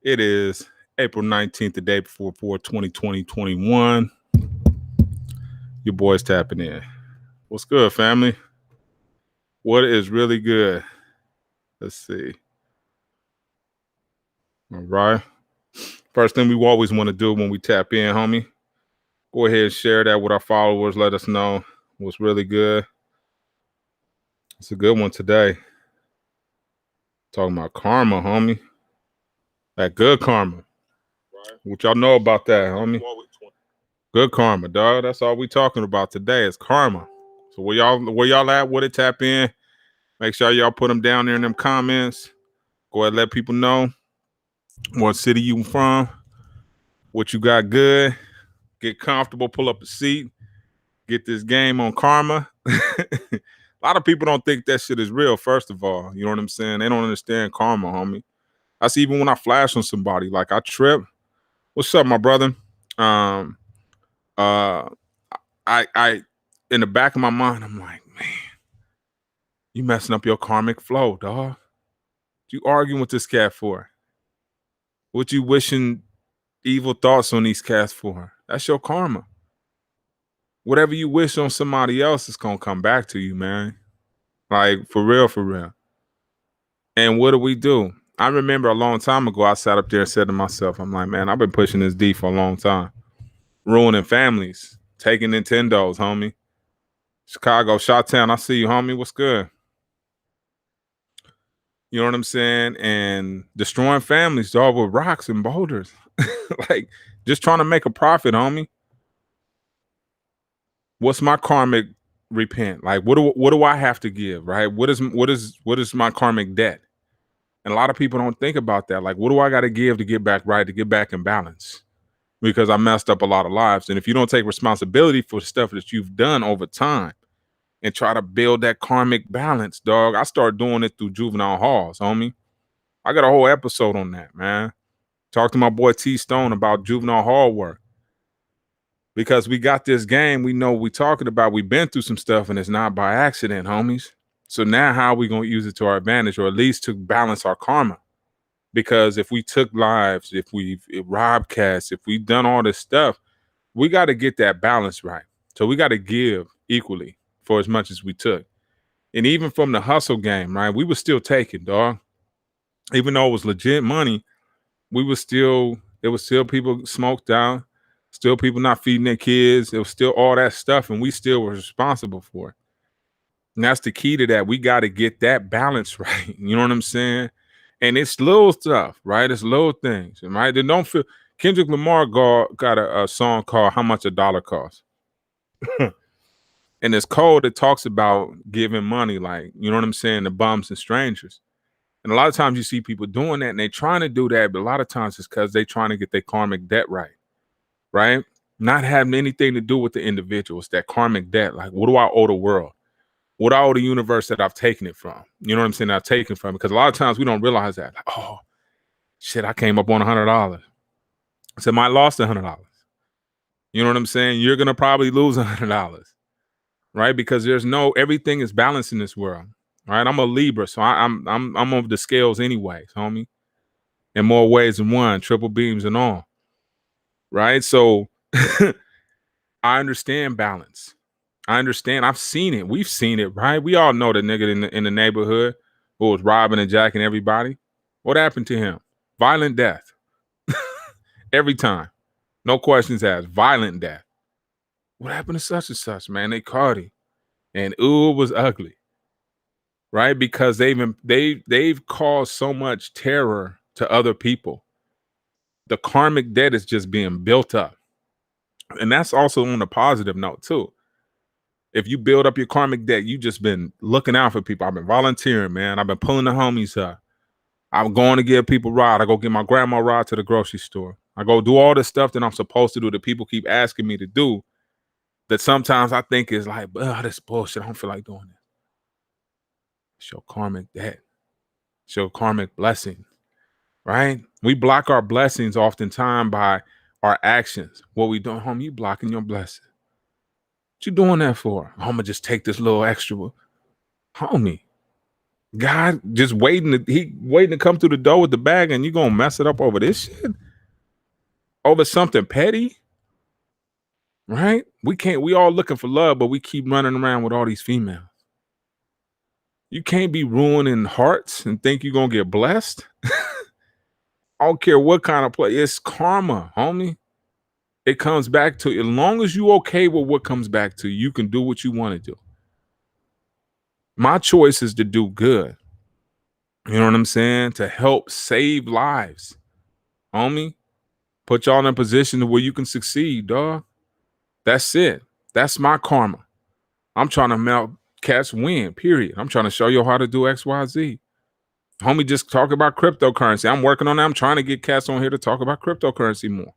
It is April 19th, the day before 4/20/2021. Your boy's tapping in. What's good, family? What is really good? Let's see. All right. First thing we always want to do when we tap in, homie, go ahead and share that with our followers. Let us know what's really good. It's a good one today. Talking about karma, homie. That good karma. What y'all know about that, homie? Good karma, dog. That's all we talking about today is karma. So where y'all at with it? Tap in. Make sure y'all put them down there in them comments. Go ahead and let people know what city you from, what you got good. Get comfortable, pull up a seat, get this game on karma. A lot of people don't think that shit is real, first of all. You know what I'm saying? They don't understand karma, homie. That's even when I flash on somebody. Like I trip. What's up, my brother? I in the back of my mind, I'm like, man, you messing up your karmic flow, dog. What you arguing with this cat for? What you wishing evil thoughts on these cats for? That's your karma. Whatever you wish on somebody else is gonna come back to you, man. Like for real, for real. And what do? I remember a long time ago, I sat up there and said to myself, I'm like, man, I've been pushing this D for a long time. Ruining families, taking Nintendos, homie. Chicago, Shot-Town, I see you, homie. What's good? You know what I'm saying? And destroying families, dog, with rocks and boulders. Like, just trying to make a profit, homie. What's my karmic repent? Like, what do I have to give, right? What is my karmic debt? And a lot of people don't think about that. Like, what do I got to give to get back right, to get back in balance? Because I messed up a lot of lives. And if you don't take responsibility for stuff that you've done over time and try to build that karmic balance, dog, I started doing it through juvenile halls, homie. I got a whole episode on that, man. Talk to my boy T Stone about juvenile hall work. Because we got this game, we know what we talking about. We've been through some stuff and it's not by accident, homies. So now how are we going to use it to our advantage or at least to balance our karma? Because if we took lives, if we've robbed cats, if we've done all this stuff, we got to get that balance right. So we got to give equally for as much as we took. And even from the hustle game, right, we were still taking, dog. Even though it was legit money, there was still people smoked out, still people not feeding their kids. There was still all that stuff, and we still were responsible for it. And that's the key to that. We got to get that balance right. You know what I'm saying? And it's little stuff, right? It's little things, right? They don't feel. Kendrick Lamar got a song called "How Much a Dollar Costs," and it's code that talks about giving money, like, you know what I'm saying, to bums and strangers. And a lot of times you see people doing that and they're trying to do that, but a lot of times it's because they're trying to get their karmic debt right? Not having anything to do with the individual. It's that karmic debt. Like, what do I owe the world? What I owe the universe that I've taken it from? You know what I'm saying? I've taken from, because a lot of times we don't realize that. Like, oh, shit, I came up on $100. So I lost $100. You know what I'm saying? You're going to probably lose $100, right? Because everything is balanced in this world. Right, I'm a Libra, so I'm over the scales anyways, homie. In more ways than one, triple beams and all. Right, so I understand balance. I understand. I've seen it. We've seen it, right? We all know the nigga in the neighborhood who was robbing and jacking everybody. What happened to him? Violent death. Every time, no questions asked. Violent death. What happened to such and such? Man, they caught him, and ooh, it was ugly. Right? Because they've caused so much terror to other people. The karmic debt is just being built up. And that's also on a positive note too. If you build up your karmic debt, you just been looking out for people. I've been volunteering, man. I've been pulling the homies up. I'm going to give people a ride. I go get my grandma a ride to the grocery store. I go do all this stuff that I'm supposed to do that people keep asking me to do, that sometimes I think is like, oh, this bullshit. I don't feel like doing this. It's your karmic debt. It's your karmic blessing, right? We block our blessings oftentimes by our actions. What we doing, homie? You blocking your blessing. What you doing that for? I'm gonna just take this little extra, homie. God just waiting to come through the door with the bag, and you gonna mess it up over this shit? Over something petty? Right? We all looking for love, but we keep running around with all these females. You can't be ruining hearts and think you're gonna get blessed. I don't care what kind of play. It's karma, homie. It comes back to, as long as you okay with what comes back to you, you can do what you want to do. My choice is to do good. You know what I'm saying? To help save lives, homie. Put y'all in a position where you can succeed, dog. That's it. That's my karma. I'm trying to help cats win, period. I'm trying to show you how to do X, Y, Z. Homie, just talk about cryptocurrency. I'm working on that. I'm trying to get cats on here to talk about cryptocurrency more,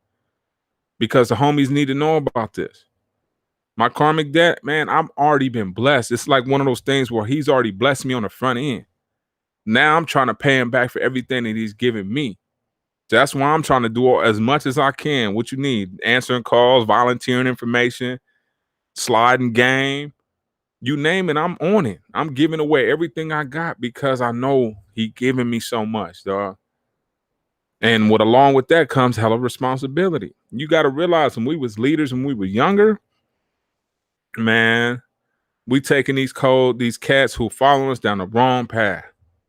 because the homies need to know about this. My karmic debt, man, I've already been blessed. It's like one of those things where he's already blessed me on the front end. Now I'm trying to pay him back for everything that he's given me. That's why I'm trying to do as much as I can. What you need: answering calls, volunteering information, sliding game, you name it, I'm on it. I'm giving away everything I got because I know he giving me so much, dog. And what along with that comes hella responsibility. You got to realize, when we was leaders, when we were younger, man, we taking these cats who following us down the wrong path.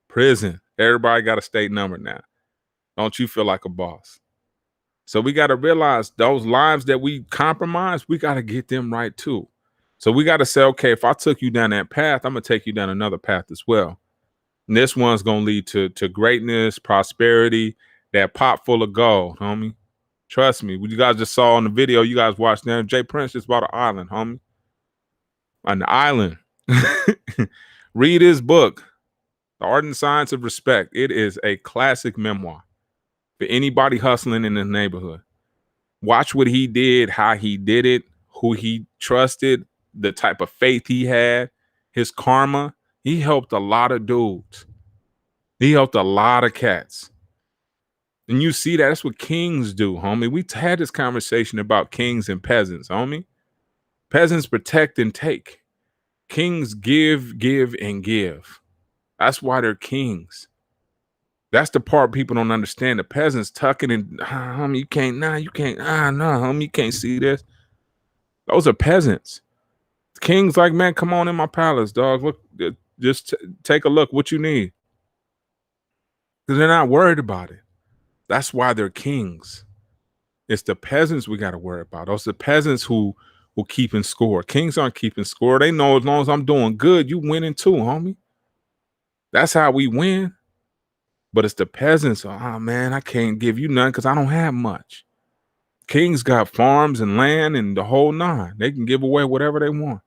Prison. Everybody got a state number now. Don't you feel like a boss? So we got to realize those lives that we compromise, we got to get them right too. So we got to say, okay, if I took you down that path, I'm going to take you down another path as well. And this one's going to lead to greatness, prosperity, that pot full of gold, homie. Trust me. What you guys just saw on the video, you guys watched them. Jay Prince just bought an island, homie. An island. Read his book, The Art and Science of Respect. It is a classic memoir for anybody hustling in the neighborhood. Watch what he did, how he did it, who he trusted, the type of faith he had, his karma. He helped a lot of dudes. He helped a lot of cats. And you see that. That's what kings do, homie. We had this conversation about kings and peasants, homie. Peasants protect and take. Kings give, and give. That's why they're kings. That's the part people don't understand. The peasants tucking and, homie, you can't, no, homie, you can't see this. Those are peasants. Kings like, man, come on in my palace, dog. Look, just take a look. What you need? Because they're not worried about it. That's why they're kings. It's the peasants we got to worry about. Those are the peasants who keeping score. Kings aren't keeping score. They know as long as I'm doing good, you winning too, homie. That's how we win. But it's the peasants. Oh, man, I can't give you none because I don't have much. Kings got farms and land and the whole nine. They can give away whatever they want.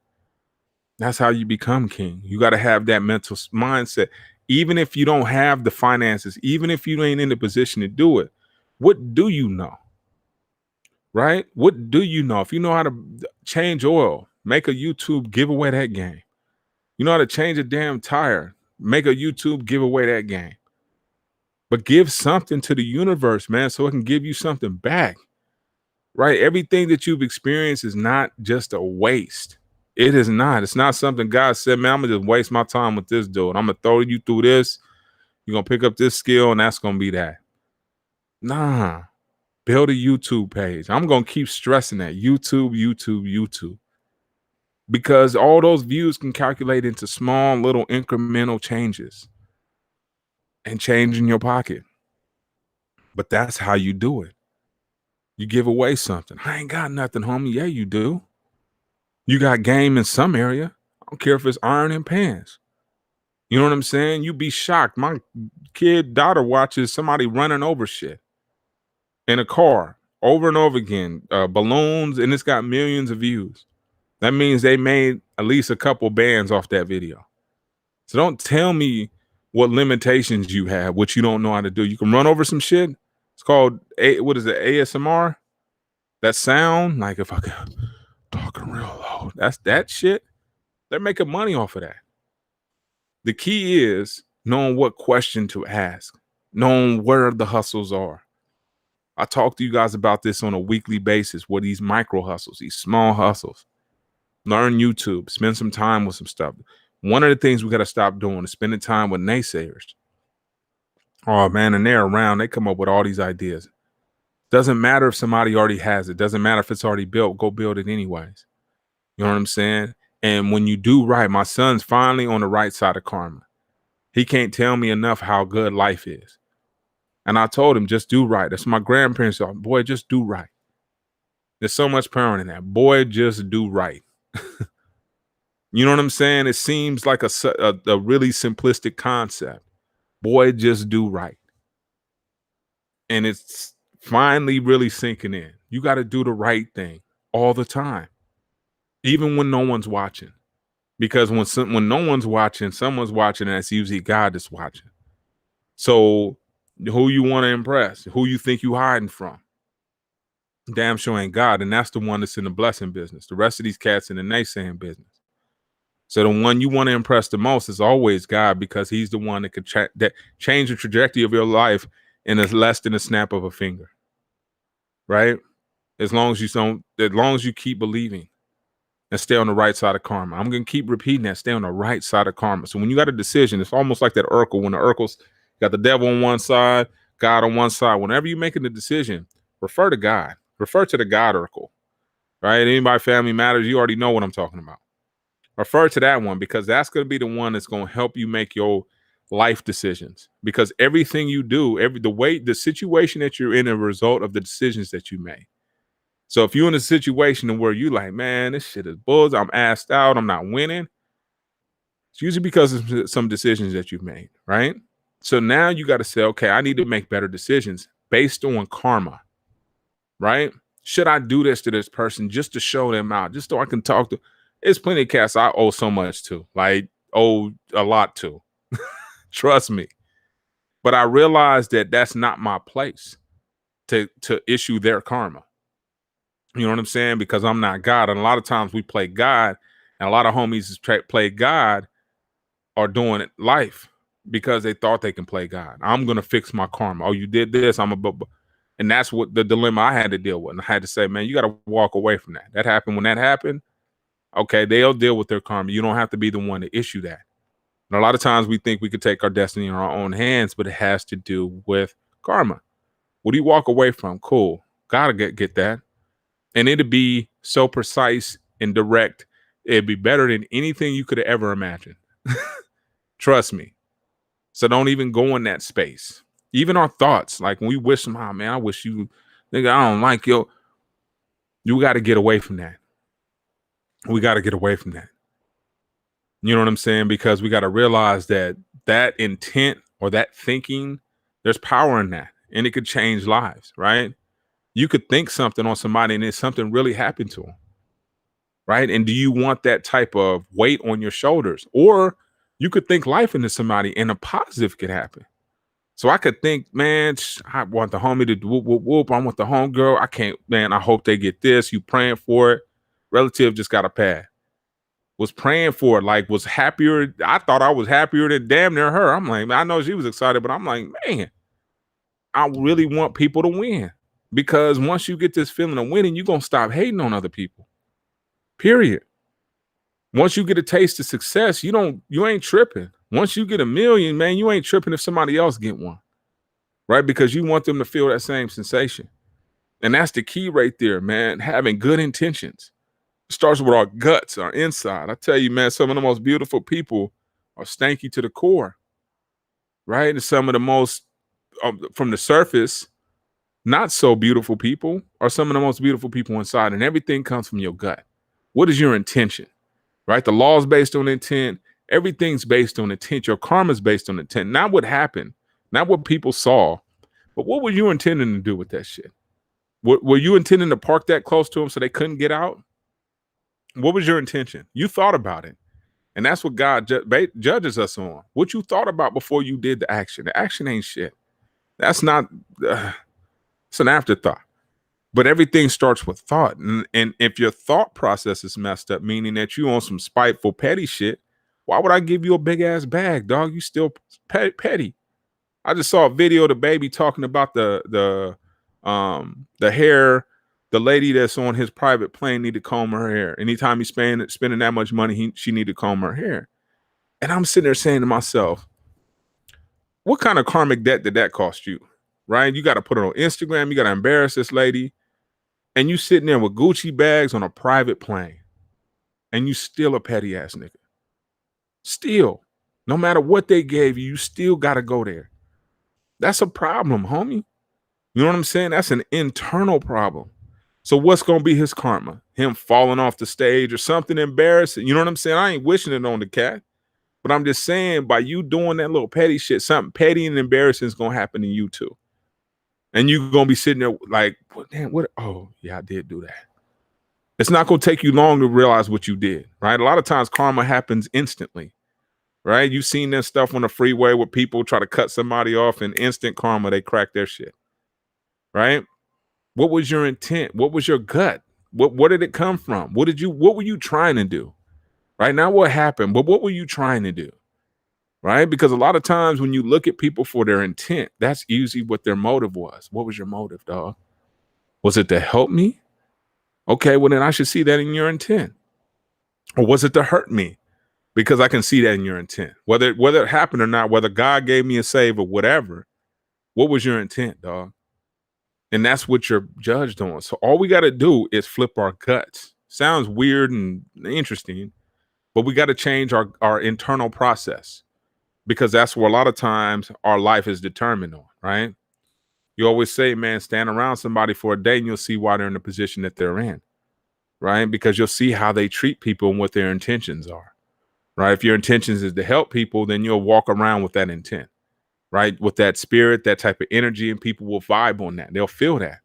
That's how you become king. You got to have that mental mindset. Even if you don't have the finances, even if you ain't in the position to do it, what do you know? Right? What do you know? If you know how to change oil, make a YouTube giveaway that game. You know how to change a damn tire, make a YouTube giveaway that game. But give something to the universe, man, so it can give you something back. Right? Everything that you've experienced is not just a waste. It is not. It's not something God said, man, I'm going to just waste my time with this dude. I'm going to throw you through this. You're going to pick up this skill, and that's going to be that. Nah. Build a YouTube page. I'm going to keep stressing that. YouTube. Because all those views can calculate into small, little incremental changes and change in your pocket. But that's how you do it. You give away something. I ain't got nothing, homie. Yeah, you do. You got game in some area. I don't care if it's iron and pans. You know what I'm saying? You'd be shocked. My daughter watches somebody running over shit in a car over and over again, balloons, and it's got millions of views. That means they made at least a couple bands off that video. So don't tell me what limitations you have, what you don't know how to do. You can run over some shit. It's called, what is it, ASMR? That sound, like if I could talking real low, that's that shit. They're making money off of that. The key is knowing what question to ask, knowing where the hustles are. I talk to you guys about this on a weekly basis. What these micro hustles, these small hustles. Learn YouTube, spend some time with some stuff. One of the things we got to stop doing is spending time with naysayers. Oh man, and they're around. They come up with all these ideas. Doesn't matter if somebody already has it. Doesn't matter if it's already built. Go build it anyways. You know what I'm saying? And when you do right, my son's finally on the right side of karma. He can't tell me enough how good life is. And I told him, just do right. That's my grandparents thought, boy, just do right. There's so much power in that. Boy, just do right. You know what I'm saying? It seems like a really simplistic concept. Boy, just do right. And it's finally really sinking in. You got to do the right thing all the time, even when no one's watching. Because when no one's watching, someone's watching, and it's usually God that's watching. So who you want to impress? Who you think you hiding from? Damn sure ain't God, and that's the one that's in the blessing business. The rest of these cats in the naysaying business. So the one you want to impress the most is always God, because he's the one that could change the trajectory of your life in less than a snap of a finger. Right? As long as you keep believing and stay on the right side of karma. I'm going to keep repeating that. Stay on the right side of karma. So when you got a decision, it's almost like that Urkel. When the Urkel's got the devil on one side, God on one side. Whenever you're making the decision, refer to God. Refer to the God Urkel. Right? Anybody Family Matters, you already know what I'm talking about. Refer to that one, because that's going to be the one that's going to help you make your life decisions. Because everything you do, the situation that you're in, is a result of the decisions that you make. So if you're in a situation where you like, man, this shit is bulls, I'm assed out, I'm not winning, it's usually because of some decisions that you've made, right? So now you got to say, okay, I need to make better decisions based on karma, right? Should I do this to this person just to show them out, just so I can talk to? It's plenty of cats I owe so much to, like owe a lot to. Trust me. But I realized that that's not my place to issue their karma. You know what I'm saying? Because I'm not God. And a lot of times we play God, and a lot of homies play God are doing it life because they thought they can play God. I'm going to fix my karma. Oh, you did this. And that's what the dilemma I had to deal with. And I had to say, man, you got to walk away from that. That happened when that happened. Okay, they'll deal with their karma. You don't have to be the one to issue that. And a lot of times we think we could take our destiny in our own hands, but it has to do with karma. What do you walk away from? Cool. Gotta get that. And it'd be so precise and direct. It'd be better than anything you could have ever imagined. Trust me. So don't even go in that space. Even our thoughts, like when we wish, man, I wish you, nigga, I don't like you. You got to get away from that. We got to get away from that. You know what I'm saying? Because we got to realize that intent or that thinking, there's power in that, and it could change lives, right? You could think something on somebody and then something really happened to them, right? And do you want that type of weight on your shoulders? Or you could think life into somebody and a positive could happen. So I could think, man, I want the homie to whoop, whoop, whoop. I want the homegirl. I can't, man, I hope they get this. You praying for it. Relative just got a pad. Was praying for it, like was happier. I thought I was happier than damn near her. I'm like, I know she was excited, but I'm like, man, I really want people to win. Because once you get this feeling of winning, you're going to stop hating on other people. Period. Once you get a taste of success, you ain't tripping. Once you get $1 million, man, you ain't tripping if somebody else get one. Right? Because you want them to feel that same sensation. And that's the key right there, man. Having good intentions. It starts with our guts, our inside. I tell you, man, some of the most beautiful people are stanky to the core. Right? And some of the most, from the surface, not so beautiful people are some of the most beautiful people inside. And everything comes from your gut. What is your intention? Right? The law is based on intent. Everything's based on intent. Your karma is based on intent. Not what happened, not what people saw, but what were you intending to do with that shit? Were you intending to park that close to them so they couldn't get out? What was your intention? You thought about it. And that's what God judges us on. What you thought about before you did the action. The action ain't shit. That's not, it's an afterthought. But everything starts with thought. And if your thought process is messed up, meaning that you on some spiteful, petty shit, why would I give you a big ass bag, dog? You still petty. I just saw a video of the baby talking about the hair. The lady that's on his private plane need to comb her hair. Anytime he's spending that much money, she need to comb her hair. And I'm sitting there saying to myself, what kind of karmic debt did that cost you? Right? You got to put it on Instagram. You got to embarrass this lady. And you sitting there with Gucci bags on a private plane. And you still a petty ass nigga. Still. No matter what they gave you, you still got to go there. That's a problem, homie. You know what I'm saying? That's an internal problem. So what's going to be his karma? Him falling off the stage or something embarrassing? You know what I'm saying? I ain't wishing it on the cat. But I'm just saying, by you doing that little petty shit, something petty and embarrassing is going to happen to you too. And you're going to be sitting there like, what, damn, what? Oh, yeah, I did do that. It's not going to take you long to realize what you did, right? A lot of times karma happens instantly, right? You've seen that stuff on the freeway where people try to cut somebody off and instant karma, they crack their shit, right? What was your intent? What was your gut? What did it come from? What were you trying to do? Right now, what happened? But what were you trying to do? Right? Because a lot of times when you look at people for their intent, that's usually what their motive was. What was your motive, dog? Was it to help me? Okay, well then I should see that in your intent. Or was it to hurt me? Because I can see that in your intent. Whether it happened or not, whether God gave me a save or whatever, what was your intent, dog? And that's what you're judged on. So all we got to do is flip our guts. Sounds weird and interesting, but we got to change our internal process, because that's where a lot of times our life is determined on, right? You always say, man, stand around somebody for a day and you'll see why they're in the position that they're in, right? Because you'll see how they treat people and what their intentions are, right? If your intentions is to help people, then you'll walk around with that intent, right? With that spirit, that type of energy, and people will vibe on that. They'll feel that.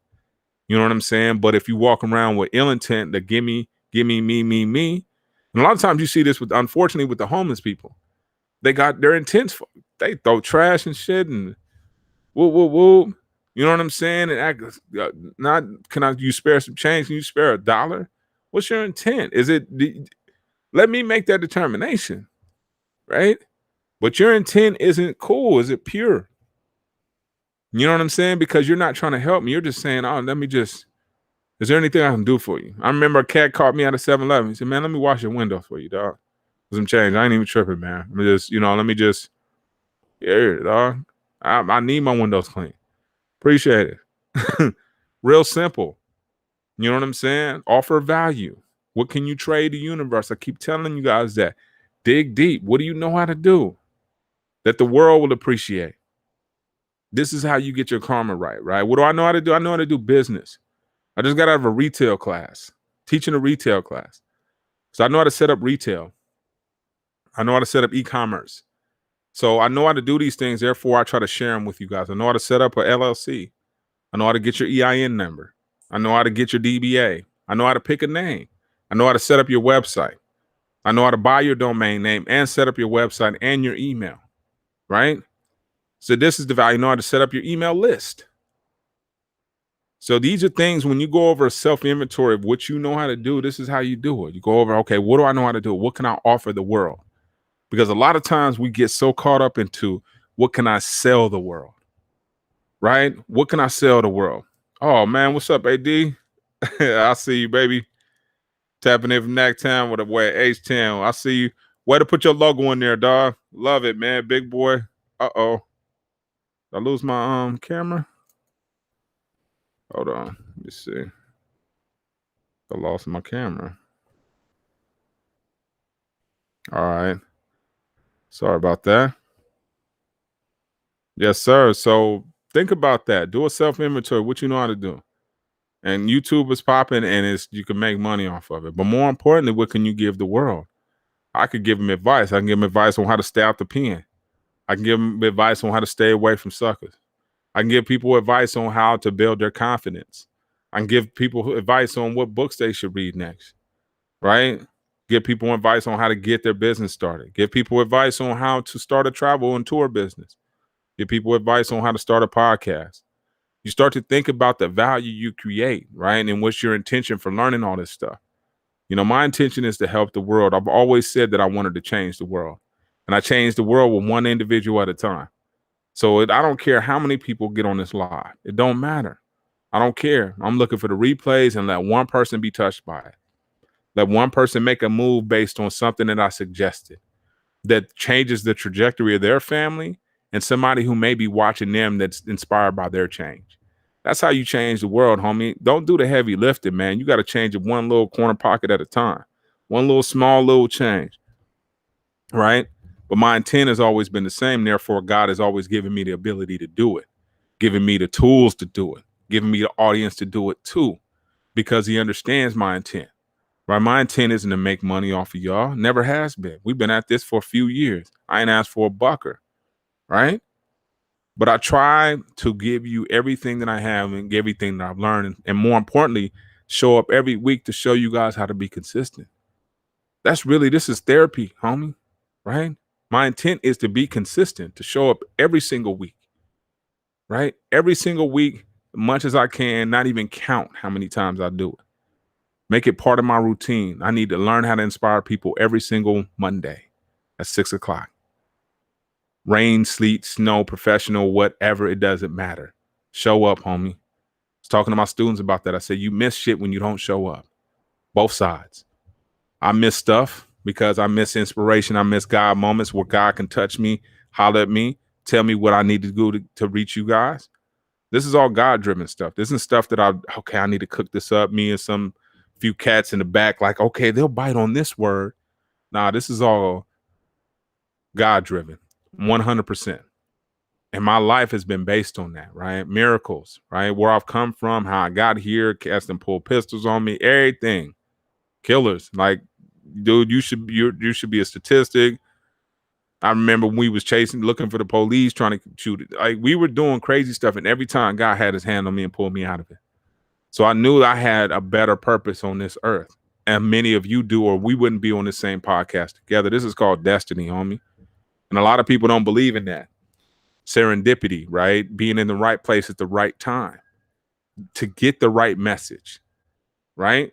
You know what I'm saying? But if you walk around with ill intent, the gimme, me, and a lot of times you see this with, unfortunately, with the homeless people. They got their intents. They throw trash and shit and whoop. You know what I'm saying? And act not. Can you spare some change? Can you spare $1? What's your intent? Is it? Let me make that determination, right? But your intent isn't cool. Is it pure? You know what I'm saying? Because you're not trying to help me. You're just saying, oh, is there anything I can do for you? I remember a cat caught me at a 7-Eleven. He said, man, let me wash your window for you, dog. Some change. I ain't even tripping, man. Yeah, dog. I need my windows clean. Appreciate it. Real simple. You know what I'm saying? Offer value. What can you trade the universe? I keep telling you guys that. Dig deep. What do you know how to do that the world will appreciate? This is how you get your karma right? What do I know how to do? I know how to do business. I just got out of a retail class, teaching a retail class. So I know how to set up retail. I know how to set up e-commerce. So I know how to do these things. Therefore, I try to share them with you guys. I know how to set up a LLC. I know how to get your EIN number. I know how to get your DBA. I know how to pick a name. I know how to set up your website. I know how to buy your domain name and set up your website and your email, right? So this is the value. You know how to set up your email list. So these are things, when you go over a self-inventory of what you know how to do, this is how you do it. You go over, okay, what do I know how to do? What can I offer the world? Because a lot of times we get so caught up into, what can I sell the world? Right? What can I sell the world? Oh, man, what's up, AD? I see you, baby. Tapping in from Nacktown with a way H10. I see you. Way to put your logo in there, dog. Love it, man. Big boy. Uh-oh. Did I lose my camera? Hold on. Let me see. I lost my camera. All right. Sorry about that. Yes, sir. So think about that. Do a self-inventory. What you know how to do. And YouTube is popping, and you can make money off of it. But more importantly, what can you give the world? I could give them advice. I can give them advice on how to stay out the pen. I can give them advice on how to stay away from suckers. I can give people advice on how to build their confidence. I can give people advice on what books they should read next, right? Give people advice on how to get their business started. Give people advice on how to start a travel and tour business. Give people advice on how to start a podcast. You start to think about the value you create, right? And what's your intention for learning all this stuff? You know, my intention is to help the world. I've always said that I wanted to change the world. And I changed the world with one individual at a time. So I don't care how many people get on this live. It don't matter. I don't care. I'm looking for the replays, and let one person be touched by it. Let one person make a move based on something that I suggested. that changes the trajectory of their family, and somebody who may be watching them that's inspired by their change. That's how you change the world, homie. Don't do the heavy lifting, man. You got to change it one little corner pocket at a time, one little small little change, right? But my intent has always been the same. Therefore, God has always given me the ability to do it, giving me the tools to do it, giving me the audience to do it too, because He understands my intent. Right? My intent isn't to make money off of y'all. Never has been. We've been at this for a few years. I ain't asked for a bucker, right? But I try to give you everything that I have and everything that I've learned, and more importantly, show up every week to show you guys how to be consistent. This is therapy, homie, right? My intent is to be consistent, to show up every single week, right? Every single week, as much as I can, not even count how many times I do it. Make it part of my routine. I need to learn how to inspire people every single Monday at 6:00. Rain, sleet, snow, professional, whatever, it doesn't matter. Show up, homie. I was talking to my students about that. I said, you miss shit when you don't show up. Both sides. I miss stuff because I miss inspiration. I miss God moments where God can touch me, holler at me, tell me what I need to do to reach you guys. This is all God-driven stuff. This isn't stuff that I need to cook this up. Me and some few cats in the back, like, okay, they'll bite on this word. Nah, this is all God-driven, 100%. And my life has been based on that, right? Miracles, right? Where I've come from, how I got here, cats and pull pistols on me, everything. Killers. Like, dude, you should be a statistic. I remember when we was looking for the police, trying to shoot it. Like, we were doing crazy stuff, and every time God had His hand on me and pulled me out of it. So I knew I had a better purpose on this earth, and many of you do, or we wouldn't be on the same podcast together. This is called destiny, homie, and a lot of people don't believe in that. Serendipity, right? Being in the right place at the right time to get the right message, right?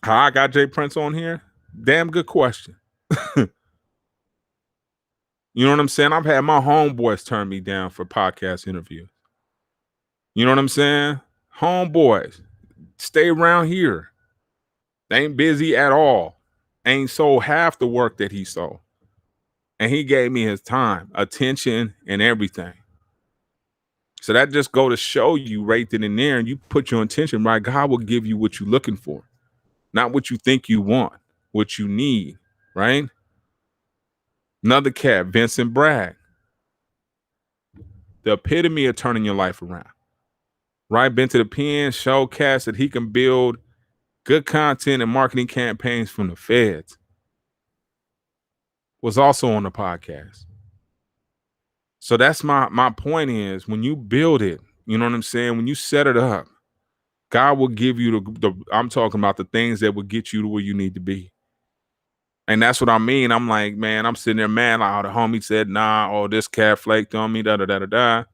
How I got Jay Prince on here? Damn good question. You know what I'm saying? I've had my homeboys turn me down for podcast interviews. You know what I'm saying? Homeboys, stay around here. They ain't busy at all. Ain't sold half the work that he sold. And he gave me his time, attention, and everything. So that just go to show you right then and there, and you put your intention right, God will give you what you're looking for, not what you think you want, what you need, right? Another cat, Vincent Bragg, the epitome of turning your life around, right? Been to the pen, showcast that he can build good content and marketing campaigns from the feds. Was also on the podcast. So that's my point is, when you build it, you know what I'm saying? When you set it up, God will give you I'm talking about the things that will get you to where you need to be. And that's what I mean. I'm like, man, I'm sitting there, man, like, oh, the homie said, nah, oh, this cat flaked on me, da-da-da-da-da.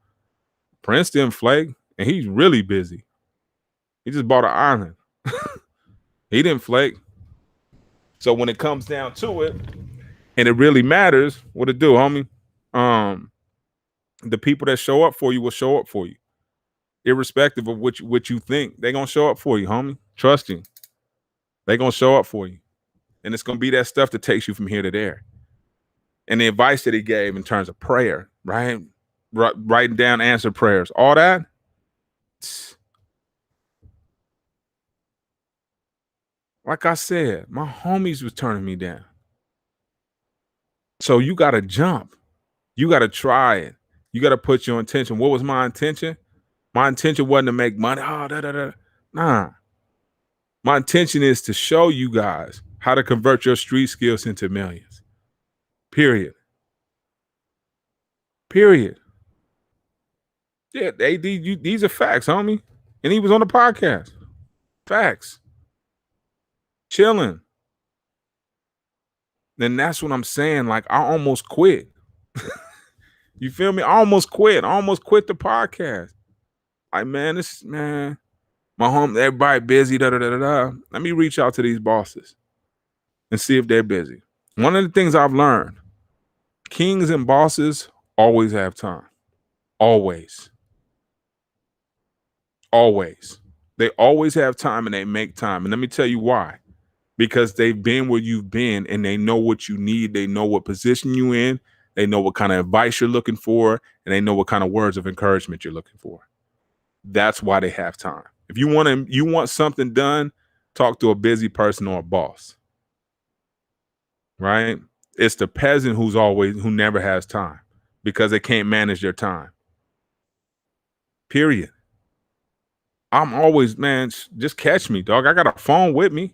Prince didn't flake, and he's really busy. He just bought an island. He didn't flake. So when it comes down to it, and it really matters, what it do, homie? The people that show up for you will show up for you. Irrespective of what you think, they're going to show up for you, homie. Trust me. They're going to show up for you. And it's going to be that stuff that takes you from here to there. And the advice that he gave in terms of prayer, right? Writing down answered prayers, all that. Like I said, my homies was turning me down. So you got to jump. You got to try it. You got to put your intention. What was my intention? My intention wasn't to make money. Oh, Nah. My intention is to show you guys how to convert your street skills into millions. Period. Yeah, these are facts, homie. And he was on the podcast. Facts. Chilling. Then that's what I'm saying. Like, I almost quit. You feel me? I almost quit the podcast. Like, man, my home, everybody busy, da-da-da-da-da. Let me reach out to these bosses and see if they're busy. One of the things I've learned, kings and bosses always have time. Always. Always. They always have time, and they make time. And let me tell you why. because they've been where you've been and they know what you need. They know what position you in. They know what kind of advice you're looking for, and they know what kind of words of encouragement you're looking for. That's why they have time. If you want something done, talk to a busy person or a boss, right? It's the peasant who never has time because they can't manage their time. Period. I'm always, man, just catch me, dog. I got a phone with me.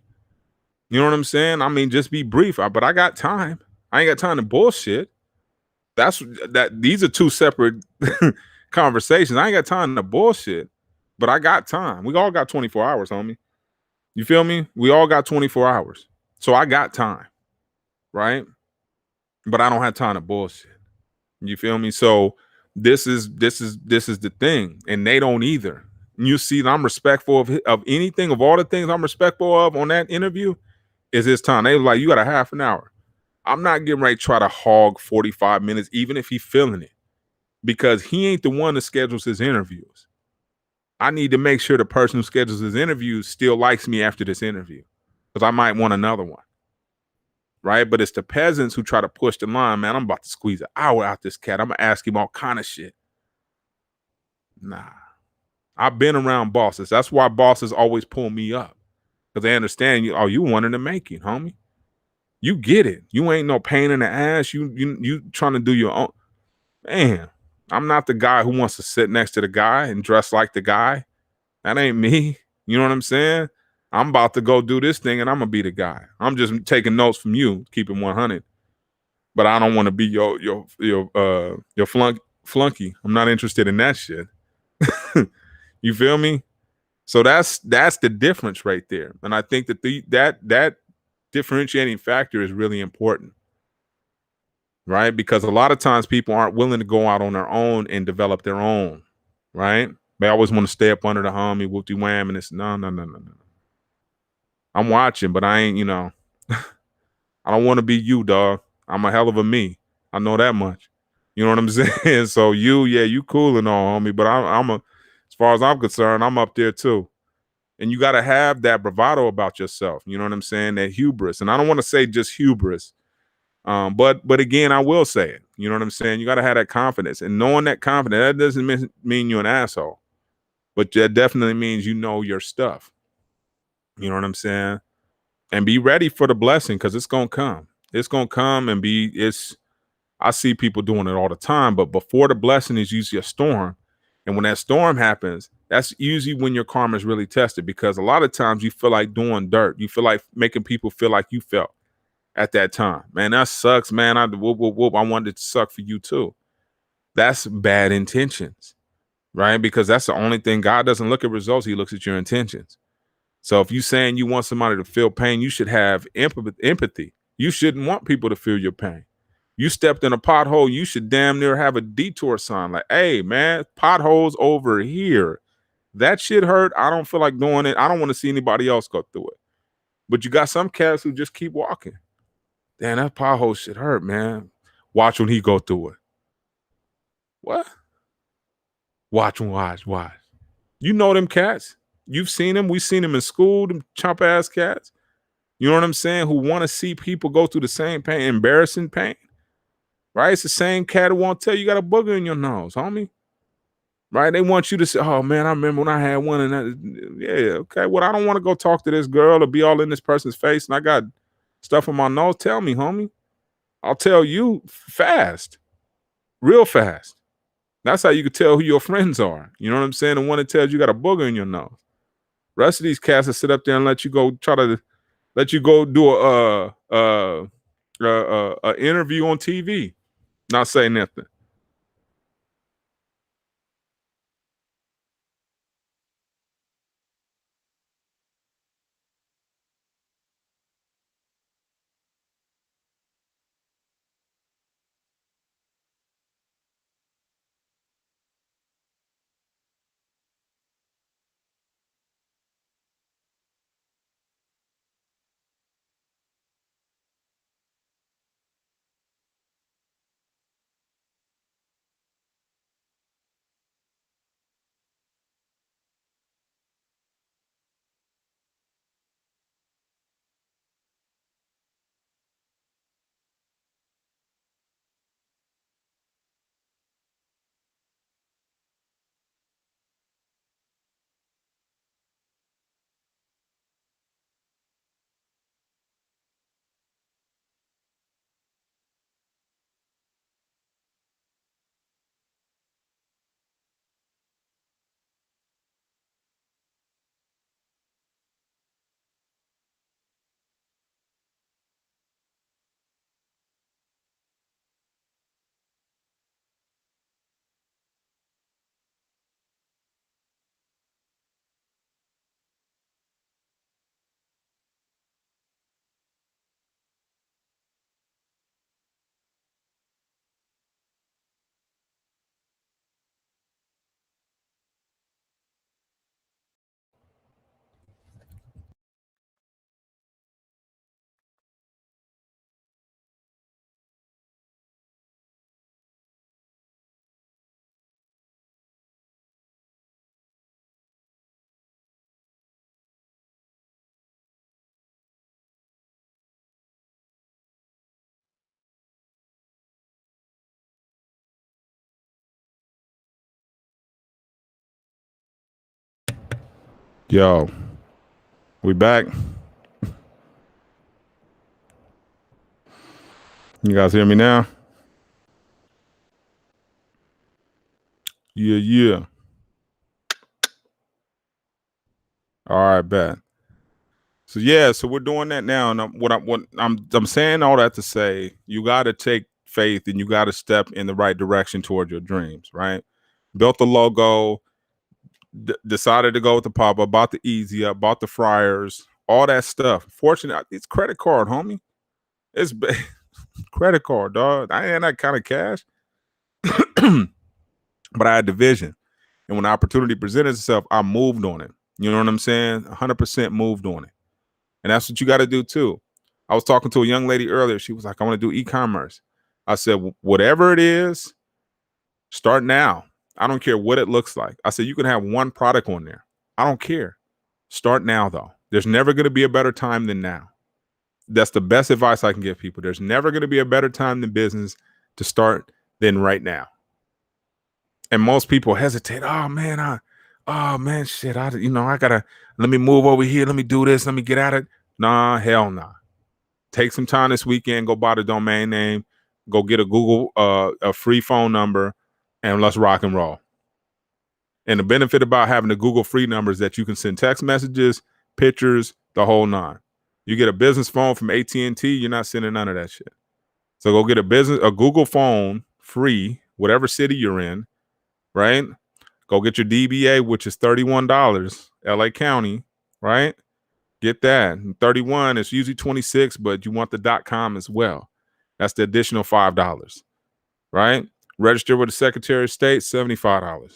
You know what I'm saying? I mean, just be brief, but I got time. I ain't got time to bullshit. That's that these are two separate conversations. I ain't got time to bullshit, but I got time. We all got 24 hours, homie. You feel me? We all got 24 hours. So I got time, right? But I don't have time to bullshit. You feel me? So this is the thing. And they don't either. You see, I'm respectful of anything, of all the things I'm respectful of on that interview is his time. They were like, you got a half an hour. I'm not getting ready to try to hog 45 minutes, even if he's feeling it, because he ain't the one that schedules his interviews. I need to make sure the person who schedules his interviews still likes me after this interview, because I might want another one, right? But it's the peasants who try to push the line. Man, I'm about to squeeze an hour out this cat. I'm gonna ask him all kind of shit. Nah, I've been around bosses. That's why bosses always pull me up, because they understand you. Oh, you one in the making, homie. You get it. You ain't no pain in the ass. You trying to do your own. Man, I'm not the guy who wants to sit next to the guy and dress like the guy. That ain't me. You know what I'm saying? I'm about to go do this thing and I'm gonna be the guy. I'm just taking notes from you, keeping 100. But I don't want to be your flunky. I'm not interested in that shit. You feel me? So that's the difference right there. And I think that that differentiating factor is really important, right? Because a lot of times people aren't willing to go out on their own and develop their own, right? They always want to stay up under the homie, whoop de wham, and it's no, no, no, no, no. I'm watching, but I ain't, I don't want to be you, dog. I'm a hell of a me. I know that much. You know what I'm saying? So yeah, you cool and all, homie, but as far as I'm concerned, I'm up there too. And you got to have that bravado about yourself. You know what I'm saying? That hubris. And I don't want to say just hubris. But again, I will say it. You know what I'm saying? You got to have that confidence, and knowing that confidence, that doesn't mean you're an asshole, but that definitely means you know your stuff. You know what I'm saying? And be ready for the blessing, because it's gonna come. It's gonna come and be. It's. I see people doing it all the time, but before the blessing is usually a storm, and when that storm happens, that's usually when your karma is really tested. Because a lot of times you feel like doing dirt. You feel like making people feel like you felt at that time. Man, that sucks, man. Whoop. I wanted it to suck for you too. That's bad intentions, right? Because that's the only thing. God doesn't look at results. He looks at your intentions. So if you're saying you want somebody to feel pain, you should have empathy. You shouldn't want people to feel your pain. You stepped in a pothole, you should damn near have a detour sign like, hey, man, potholes over here. That shit hurt. I don't feel like doing it. I don't want to see anybody else go through it. But you got some cats who just keep walking. Damn, that pothole shit hurt, man. Watch when he go through it. What? Watch. You know them cats. You've seen them. We've seen them in school, them chump ass cats. You know what I'm saying? Who want to see people go through the same pain, embarrassing pain, right? It's the same cat who won't tell you got a booger in your nose, homie. Right? They want you to say, "Oh man, I remember when I had one." And that, yeah, okay. Well, I don't want to go talk to this girl or be all in this person's face, and I got stuff in my nose. Tell me, homie. I'll tell you fast, real fast. That's how you can tell who your friends are. You know what I'm saying? The one that tells you got a booger in your nose. Rest of these cats that sit up there and let you go do a interview on TV, not say nothing. Yo, we back. You guys hear me now? Yeah. All right, bet. So we're doing that now, and I'm saying all that to say you got to take faith and you got to step in the right direction toward your dreams. Right? Built the logo, decided to go with the pop up, bought the Easy Up, bought the fryers, all that stuff. Fortunately, it's credit card, homie. It's credit card, dog. I ain't that kind of cash, but I had the vision. And when the opportunity presented itself, I moved on it. You know what I'm saying? 100% moved on it. And that's what you got to do too. I was talking to a young lady earlier. She was like, I want to do e-commerce. I said, whatever it is, start now. I don't care what it looks like. I said, you can have one product on there. I don't care. Start now, though. There's never going to be a better time than now. That's the best advice I can give people. There's never going to be a better time in business to start than right now. And most people hesitate. Oh man, shit. I gotta let me move over here. Let me do this. Let me get at it. Nah, hell nah. Take some time this weekend. Go buy the domain name. Go get a Google, a free phone number, and let's rock and roll. And the benefit about having the Google free number is that you can send text messages, pictures, the whole nine. You get a business phone from AT&T, you're not sending none of that shit. So go get a Google phone free, whatever city you're in, right? Go get your DBA, which is $31, LA County, right? Get that. And 31, it's usually 26, but you want the .com as well. That's the additional $5, right? Register with the Secretary of State, $75.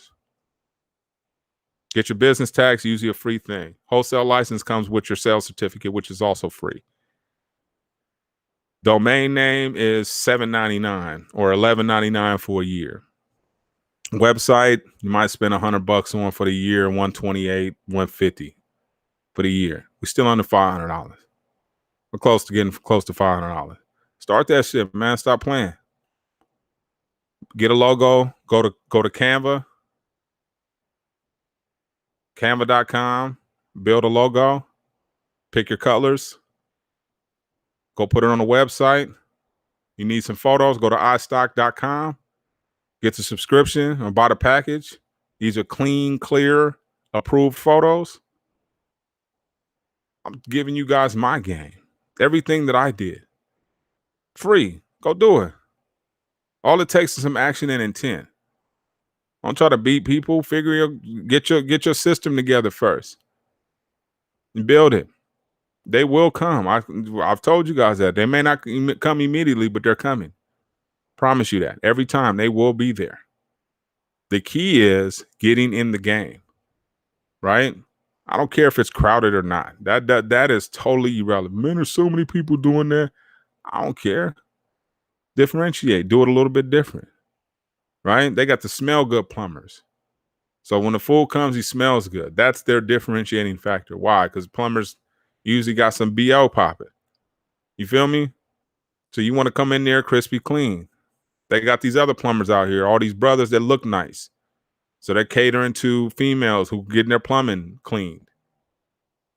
Get your business tax, usually a free thing. Wholesale license comes with your sales certificate, which is also free. Domain name is $7.99 or $11.99 for a year. Website, you might spend $100 on for the year, $128, $150 for the year. We're still under $500. We're close to getting close to $500. Start that shit, man. Stop playing. Get a logo. Go to Canva, canva.com. Build a logo. Pick your colors. Go put it on the website. You need some photos. Go to iStock.com. Get the subscription or buy the package. These are clean, clear, approved photos. I'm giving you guys my game. Everything that I did. Free. Go do it. All it takes is some action and intent. Don't try to beat people. Get your system together first. And build it. They will come. I've told you guys that. They may not come immediately, but they're coming. Promise you that. Every time they will be there. The key is getting in the game. Right? I don't care if it's crowded or not. That is totally irrelevant. Man, there's so many people doing that. I don't care. Differentiate. Do it a little bit different. Right? They got the smell good plumbers. So when the fool comes, he smells good. That's their differentiating factor. Why? Because plumbers usually got some BO popping. You feel me? So you want to come in there crispy clean. They got these other plumbers out here, all these brothers that look nice. So they're catering to females who getting their plumbing cleaned.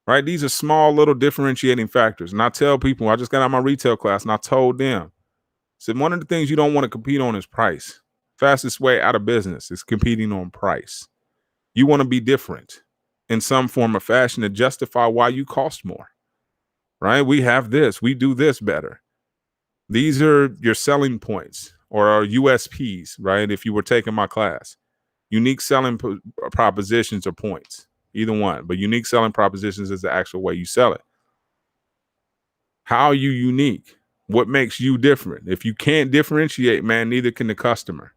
Right? These are small little differentiating factors. And I tell people, I just got out of my retail class and I told them, said one of the things you don't want to compete on is price. Fastest way out of business is competing on price. You want to be different in some form or fashion to justify why you cost more. Right? We have this. We do this better. These are your selling points or our USPs, right? If you were taking my class, unique selling propositions or points, either one, but unique selling propositions is the actual way you sell it. How are you unique? What makes you different? If you can't differentiate, man, neither can the customer.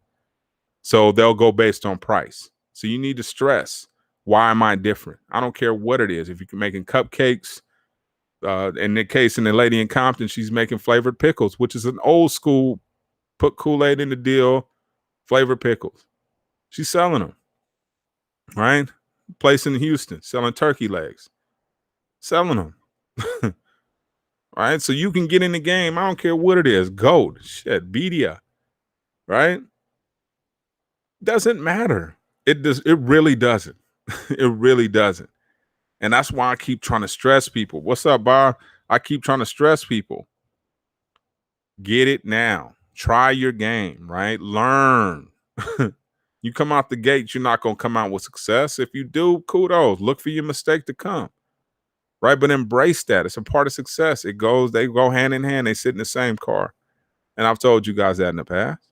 So they'll go based on price. So you need to stress, why am I different? I don't care what it is. If you're making cupcakes, in the case in the lady in Compton, she's making flavored pickles, which is an old school, put Kool-Aid in the deal, flavored pickles. She's selling them, right? Place in Houston, selling turkey legs, selling them, right? So you can get in the game. I don't care what it is. Gold, shit, Bedia, right? Doesn't matter. It really doesn't. It really doesn't. And that's why I keep trying to stress people. What's up, Bob? I keep trying to stress people. Get it now. Try your game, right? Learn. You come out the gate, you're not going to come out with success. If you do, kudos. Look for your mistake to come, right? But embrace that. It's a part of success. They go hand in hand. They sit in the same car. And I've told you guys that in the past.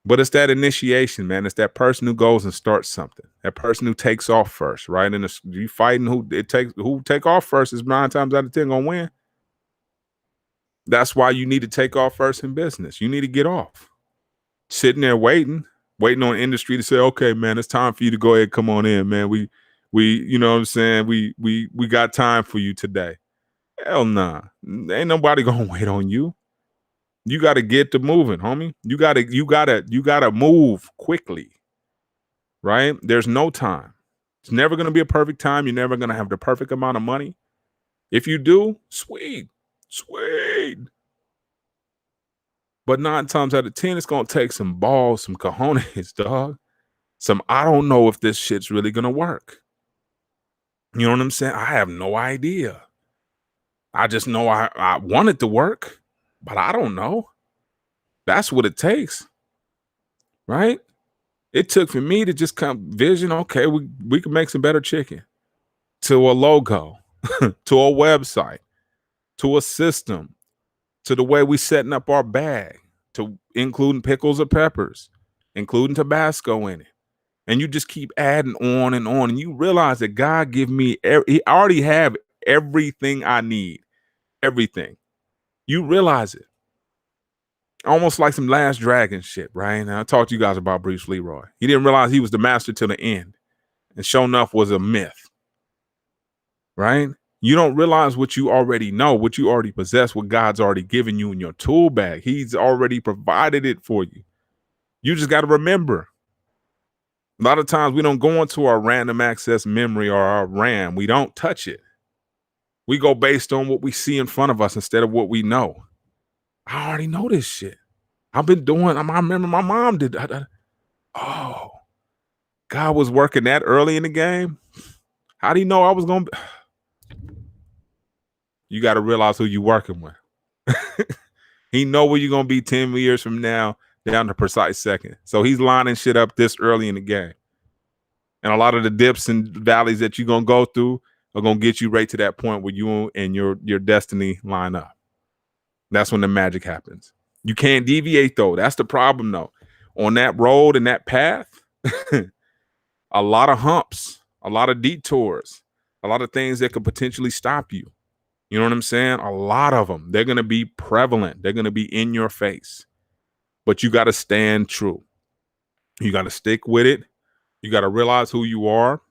But it's that initiation, man. It's that person who goes and starts something. That person who takes off first, right? And you fighting who take off first is 9 times out of 10 gonna win. That's why you need to take off first in business. You need to get off. Sitting there waiting on industry to say, okay, man, it's time for you to go ahead, come on in, man. We, you know what I'm saying? We got time for you today. Hell nah. Ain't nobody gonna wait on you. You got to get to moving, homie. You gotta move quickly, right? There's no time. It's never going to be a perfect time. You're never going to have the perfect amount of money. If you do, sweet. But 9 times out of 10, it's going to take some balls, some cojones, dog. I don't know if this shit's really going to work. You know what I'm saying? I have no idea. I just know I want it to work, but I don't know. That's what it takes, right? It took for me to just come vision, okay, we can make some better chicken, to a logo, to a website, to a system, to the way we setting up our bag, to including pickles or peppers, including Tabasco in it. And you just keep adding on, and you realize that God give me, he already have everything I need, everything. You realize it. Almost like some Last Dragon shit, right? And I talked to you guys about Bruce Leroy. He didn't realize he was the master till the end. And sure enough was a myth, right? You don't realize what you already know, what you already possess, what God's already given you in your tool bag. He's already provided it for you. You just got to remember. A lot of times we don't go into our random access memory or our RAM. We don't touch it. We go based on what we see in front of us instead of what we know. I already know this shit. I've been doing, I remember my mom did that. Oh, God was working that early in the game. How do you know I was going to? You got to realize who you're working with. He know where you're going to be 10 years from now, down to precise second. So he's lining shit up this early in the game. And a lot of the dips and valleys that you're going to go through are going to get you right to that point where you and your destiny line up. That's when the magic happens. You can't deviate, though. That's the problem, though. On that road and that path, a lot of humps, a lot of detours, a lot of things that could potentially stop you. You know what I'm saying? A lot of them. They're going to be prevalent. They're going to be in your face. But you got to stand true. You got to stick with it. You got to realize who you are.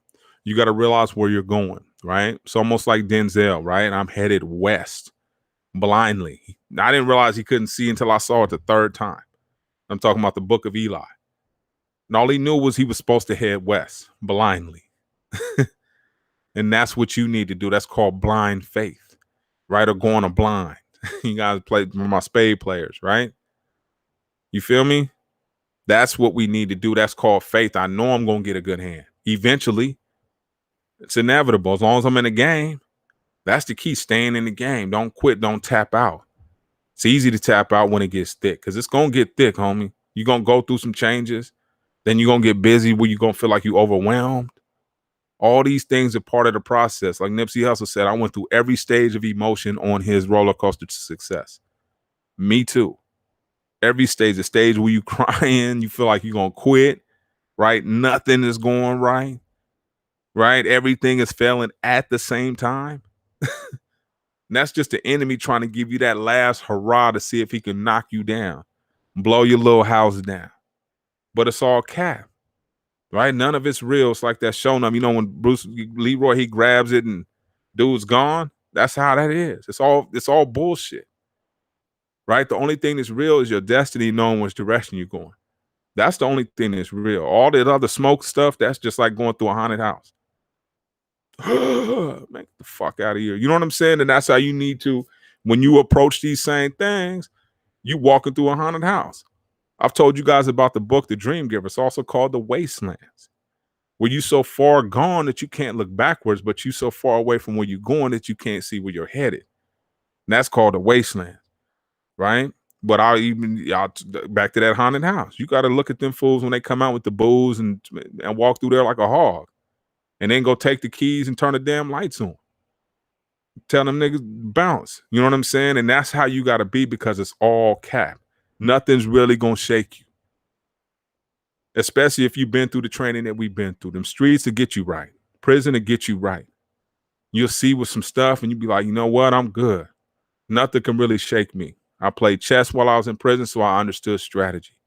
You got to realize where you're going, right? It's almost like Denzel, right? I'm headed west blindly. I didn't realize he couldn't see until I saw it the third time. I'm talking about the Book of Eli. And all he knew was he was supposed to head west blindly. And that's what you need to do. That's called blind faith, right? Or going a blind. You guys play my spade players, right? You feel me? That's what we need to do. That's called faith. I know I'm going to get a good hand. Eventually, it's inevitable. As long as I'm in the game, that's the key. Staying in the game. Don't quit. Don't tap out. It's easy to tap out when it gets thick because it's going to get thick, homie. You're going to go through some changes. Then you're going to get busy where you're going to feel like you're overwhelmed. All these things are part of the process. Like Nipsey Hussle said, I went through every stage of emotion on his roller coaster to success. Me too. Every stage, the stage where you crying, you feel like you're going to quit, right? Nothing is going right, right? Everything is failing at the same time. And that's just the enemy trying to give you that last hurrah to see if he can knock you down, blow your little house down. But it's all cap, right? None of it's real. It's like that show them. You know, when Bruce Leroy, he grabs it and dude's gone. That's how that is. It's all bullshit, right? The only thing that's real is your destiny, knowing which direction you're going. That's the only thing that's real. All that other smoke stuff, that's just like going through a haunted house. Man, get the fuck out of here. You know what I'm saying? And that's how you need to, when you approach these same things, you walking through a haunted house. I've told you guys about the book, The Dream Giver. It's also called The Wastelands, where you so far gone that you can't look backwards, but you so far away from where you're going that you can't see where you're headed. And that's called a wasteland, right? But back to that haunted house. You got to look at them fools when they come out with the booze and walk through there like a hog, and then go take the keys and turn the damn lights on. Tell them niggas bounce. You know what I'm saying? And that's how you got to be, because it's all cap. Nothing's really gonna shake you, especially if you've been through the training that we've been through. Them streets to get you right, prison to get you right. You'll see with some stuff, and you'll be like, you know what? I'm good. Nothing can really shake me. I played chess while I was in prison, so I understood strategy.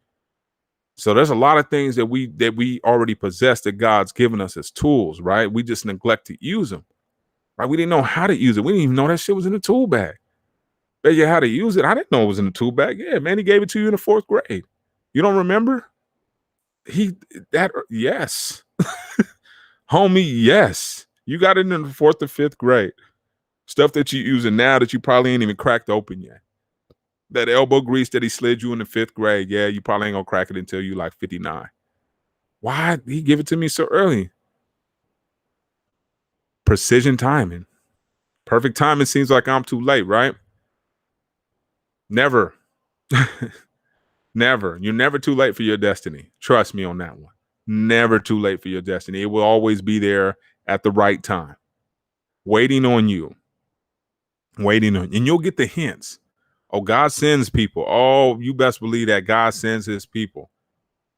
So there's a lot of things that we already possess that God's given us as tools, right? We just neglect to use them, right? We didn't know how to use it. We didn't even know that shit was in the tool bag. Bet you how to use it. I didn't know it was in the tool bag. Yeah, man, he gave it to you in the 4th grade. You don't remember? Yes. Homie, yes. You got it in the 4th or 5th grade. Stuff that you're using now that you probably ain't even cracked open yet. That elbow grease that he slid you in the 5th grade, yeah, you probably ain't gonna crack it until you like 59. Why did he give it to me so early? Precision timing. Perfect timing seems like I'm too late, right? Never. Never. You're never too late for your destiny. Trust me on that one. Never too late for your destiny. It will always be there at the right time, waiting on you. And you'll get the hints. Oh, God sends people. Oh, you best believe that God sends his people.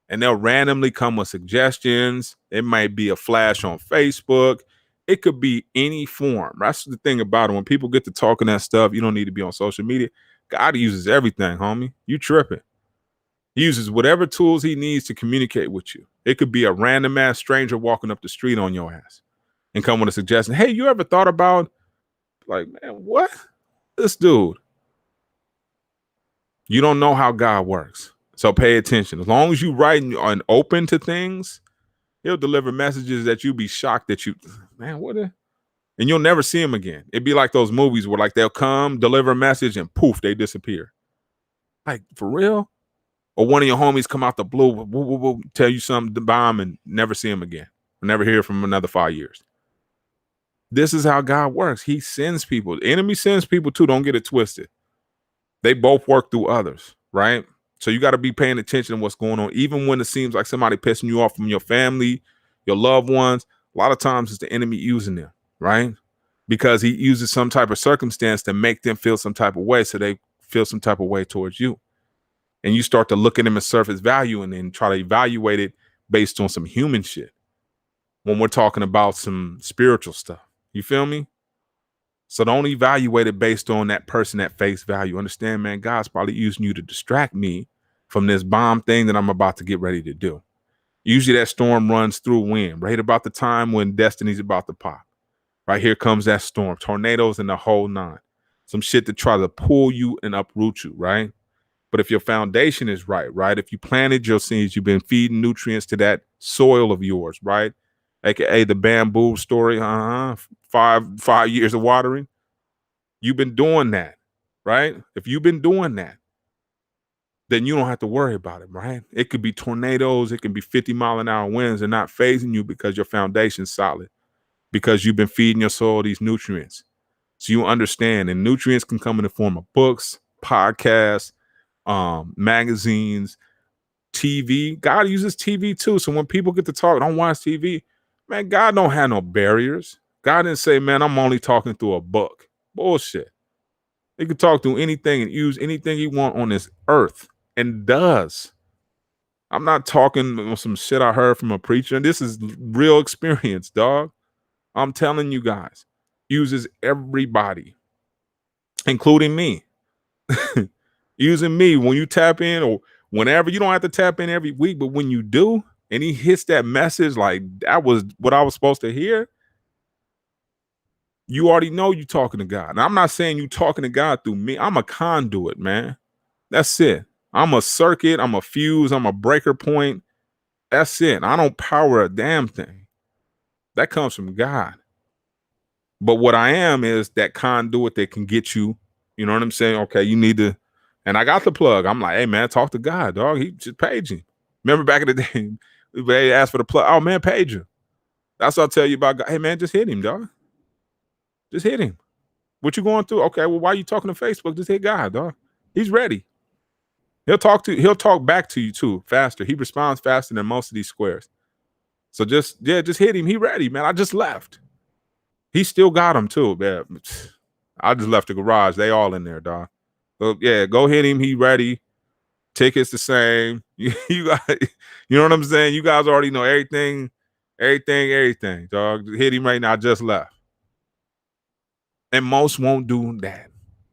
And they'll randomly come with suggestions. It might be a flash on Facebook. It could be any form. That's the thing about it. When people get to talking that stuff, you don't need to be on social media. God uses everything, homie. You tripping. He uses whatever tools he needs to communicate with you. It could be a random ass stranger walking up the street on your ass and come with a suggestion. Hey, you ever thought about, like, man, what? This dude. You don't know how God works. So pay attention. As long as you write and open to things, he'll deliver messages that you'll be shocked that man, what? And you'll never see him again. It'd be like those movies where like they'll come, deliver a message, and poof, they disappear. Like, for real? Or one of your homies come out the blue, woo, woo, woo, tell you something to bomb and never see him again. Never hear from him another 5 years. This is how God works. He sends people. The enemy sends people too. Don't get it twisted. They both work through others, right? So you got to be paying attention to what's going on. Even when it seems like somebody pissing you off from your family, your loved ones, a lot of times it's the enemy using them, right? Because he uses some type of circumstance to make them feel some type of way, so they feel some type of way towards you. And you start to look at them as surface value and then try to evaluate it based on some human shit when we're talking about some spiritual stuff. You feel me? So don't evaluate it based on that person at face value. Understand, man, God's probably using you to distract me from this bomb thing that I'm about to get ready to do. Usually that storm runs through wind, right about the time when destiny's about to pop. Right here comes that storm, tornadoes and the whole nine. Some shit to try to pull you and uproot you, right? But if your foundation is right? If you planted your seeds, you've been feeding nutrients to that soil of yours, right? AKA the bamboo story, 5 years of watering. You've been doing that, right? If you've been doing that, then you don't have to worry about it, right? It could be tornadoes, it can be 50-mile-an-hour winds. They're not phasing you because your foundation's solid, because you've been feeding your soil these nutrients. So you understand, and nutrients can come in the form of books, podcasts, magazines, TV. God uses TV too. So when people get to talk, don't watch TV, man, God don't have no barriers. God didn't say, man, I'm only talking through a book. Bullshit. He can talk through anything and use anything he want on this earth, and does. I'm not talking on some shit I heard from a preacher. This is real experience, dog. I'm telling you guys, uses everybody, including me. Using me when you tap in, or whenever. You don't have to tap in every week, but when you do, and he hits that message like that was what I was supposed to hear, you already know you talking to God. And I'm not saying you talking to God through me. I'm a conduit, man. That's it. I'm a circuit. I'm a fuse. I'm a breaker point. That's it. I don't power a damn thing. That comes from God. But what I am is that conduit that can get you, you know what I'm saying? Okay, you need to. And I got the plug. I'm like, hey, man, talk to God, dog. He just paid you. Remember back in the day, they asked for the plug. Oh, man, paid you. That's what I'll tell you about God. Hey man, just hit him, dog. Just hit him. What you going through? Okay, well, why are you talking to Facebook? Just hit God, dog. He's ready. He'll talk back to you too, faster. He responds faster than most of these squares. So just hit him. He ready, man. I just left. He still got him too, man. I just left the garage. They all in there, dog. So yeah, go hit him. He ready. Tickets the same. You got, you know what I'm saying? You guys already know everything, dog. Hit him right now. I just left. And most won't do that.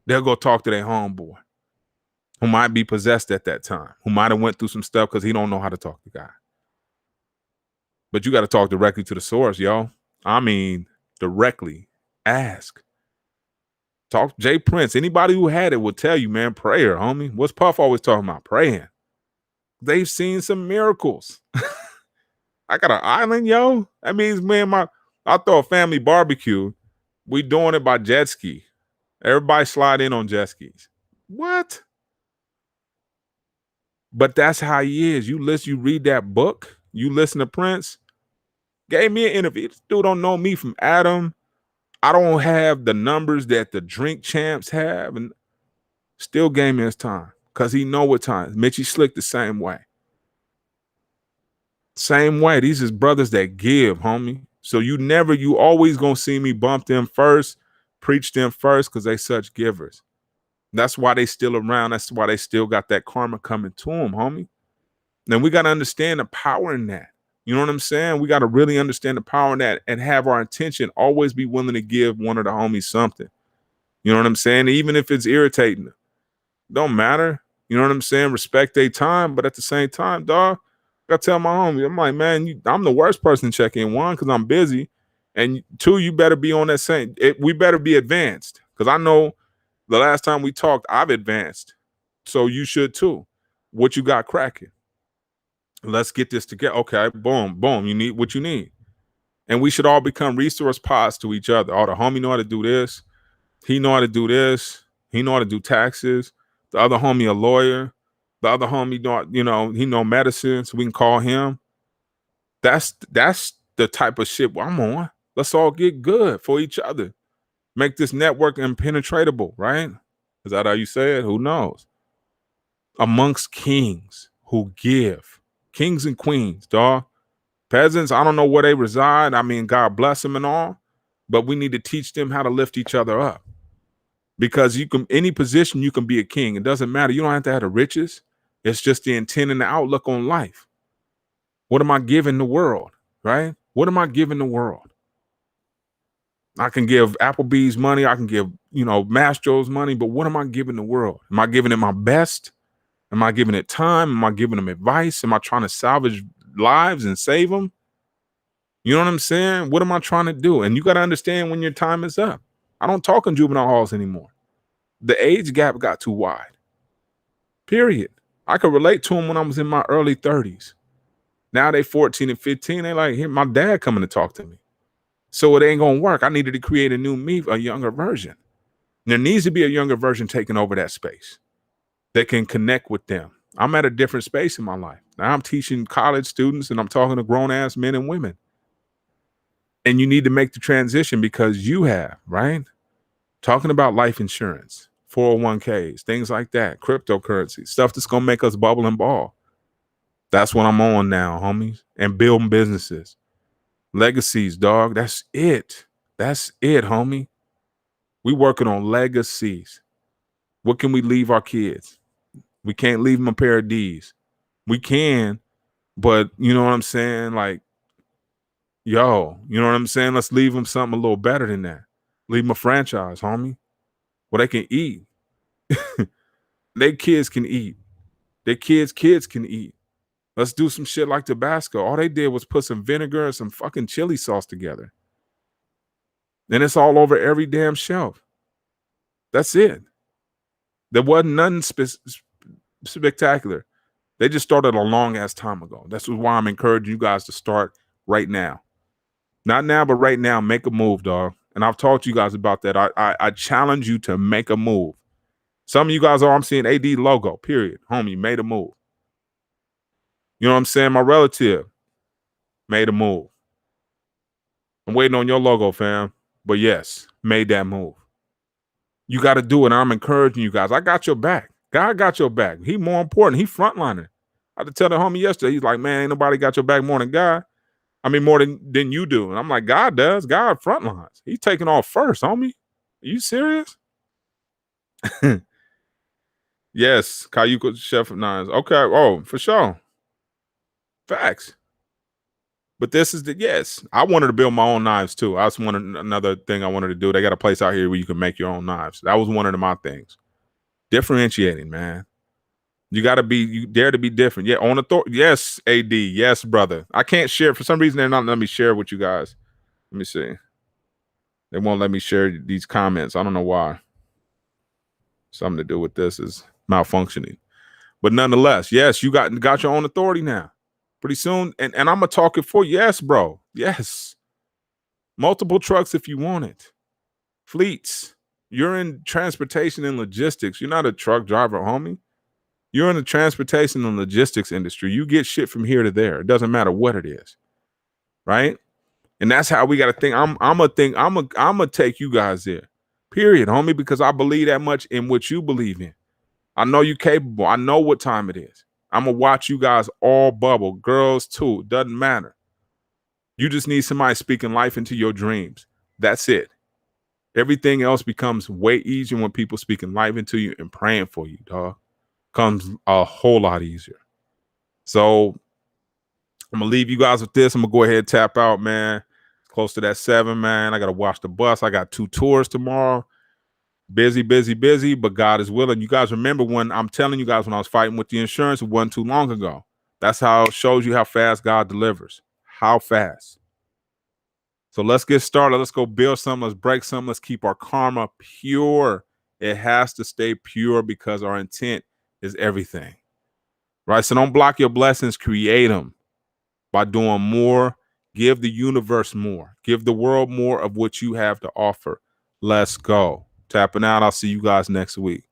They'll go talk to their homeboy who might be possessed at that time, who might have went through some stuff because he don't know how to talk to God. But you got to talk directly to the source, yo. I mean, directly. Ask. Talk Jay Prince. Anybody who had it will tell you, man, prayer, homie. What's Puff always talking about? Praying. They've seen some miracles. I got an island, yo. That means, man, I throw a family barbecue. We doing it by jet ski. Everybody slide in on jet skis. What? But that's how he is. You read that book, you listen to Prince. Gave me an interview. This dude don't know me from Adam. I don't have the numbers that the drink champs have, and still gave me his time because he know what time. Mitchie Slick the same way. Same way. These is brothers that give, homie. So you always gonna see me bump them first, preach them first, because they such givers. That's why they still around. That's why they still got that karma coming to them, homie. Then we got to understand the power in that. You know what I'm saying? We got to really understand the power in that and have our intention always be willing to give one of the homies something. You know what I'm saying? Even if it's irritating, don't matter. You know what I'm saying? Respect their time, but at the same time, dog, I gotta tell my homie, I'm like, man, I'm the worst person to check in. One, because I'm busy, and two, you better be on that same. We better be advanced, because I know the last time we talked, I've advanced, so you should too. What you got cracking? Let's get this together. Okay, boom, boom. You need what you need. And we should all become resource pods to each other. Oh, the homie know how to do this. He know how to do this. He know how to do taxes. The other homie a lawyer. The other homie he know medicine, so we can call him. That's the type of shit I'm on. Let's all get good for each other. Make this network impenetrable, right? Is that how you say it? Who knows? Amongst kings who give. Kings and queens, dog. Peasants, I don't know where they reside. I mean, God bless them and all, but we need to teach them how to lift each other up. Because any position you can be a king. It doesn't matter. You don't have to have the riches. It's just the intent and the outlook on life. What am I giving the world, right? What am I giving the world? I can give Applebee's money. I can give, Mastro's money, but what am I giving the world? Am I giving it my best? Am I giving it time? Am I giving them advice? Am I trying to salvage lives and save them? You know what I'm saying? What am I trying to do? And you got to understand when your time is up. I don't talk in juvenile halls anymore. The age gap got too wide. Period. I could relate to them when I was in my early 30s. Now they 14 and 15. They like, here, my dad coming to talk to me. So it ain't going to work. I needed to create a new me, a younger version. There needs to be a younger version taking over that space that can connect with them. I'm at a different space in my life. Now I'm teaching college students and I'm talking to grown-ass men and women. And you need to make the transition because you have, right? Talking about life insurance, 401ks, things like that, cryptocurrency, stuff that's going to make us bubble and ball. That's what I'm on now, homies. And building businesses. Legacies, dog. That's it. That's it, homie. We working on legacies. What can we leave our kids? We can't leave them a pair of D's. We can, but you know what I'm saying? Like, yo, you know what I'm saying? Let's leave them something a little better than that. Leave them a franchise, homie, where they can eat. Their kids can eat. Their kids' kids can eat. Let's do some shit like Tabasco. All they did was put some vinegar and some fucking chili sauce together. And it's all over every damn shelf. That's it. There wasn't nothing spectacular. They just started a long ass time ago. That's why I'm encouraging you guys to start right now. Not now, but right now, make a move, dog. And I've talked to you guys about that. I challenge you to make a move. Some of you guys I'm seeing AD logo, period. Homie, made a move. You know what I'm saying? My relative made a move. waiting on your logo, fam. But yes, made that move. You got to do it. And I'm encouraging you guys. I got your back. God got your back. He more important. He frontliner. I had to tell the homie yesterday. He's like, man, ain't nobody got your back more than God. I mean, more than you do. And I'm like, God does. God frontlines. He's taking off first, homie. Are you serious? Yes, Kayuko Chef of Nines. Okay. Oh, for sure. Facts. But this is yes. I wanted to build my own knives too. I just wanted another thing I wanted to do. They got a place out here where you can make your own knives. That was one of my things. Differentiating, man. You dare to be different. Yeah, on authority. Yes, AD. Yes, brother. I can't share. For some reason, they're not letting me share with you guys. Let me see. They won't let me share these comments. I don't know why. Something to do with this is malfunctioning. But nonetheless, yes, you got your own authority now. Pretty soon. And I'm gonna talk it for you. Yes, bro. Yes. Multiple trucks if you want it. Fleets. You're in transportation and logistics. You're not a truck driver, homie. You're in the transportation and logistics industry. You get shit from here to there. It doesn't matter what it is. Right? And that's how we got to think. I'm gonna take you guys there. Period, homie, because I believe that much in what you believe in. I know you're capable. I know what time it is. I'm gonna watch you guys all bubble. Girls too. Doesn't matter. You just need somebody speaking life into your dreams. That's it. Everything else becomes way easier when people speaking life into you and praying for you, dog. Comes a whole lot easier. So I'm gonna leave you guys with this. I'm gonna go ahead and tap out, man. Close to that 7, man. I gotta watch the bus. I got 2 tours tomorrow. Busy, but God is willing. You guys remember when I'm telling you guys when I was fighting with the insurance, it wasn't too long ago. That's how it shows you how fast God delivers. How fast. So let's get started. Let's go build something. Let's break something. Let's keep our karma pure. It has to stay pure because our intent is everything. Right? So don't block your blessings. Create them by doing more. Give the universe more. Give the world more of what you have to offer. Let's go. Tapping out. I'll see you guys next week.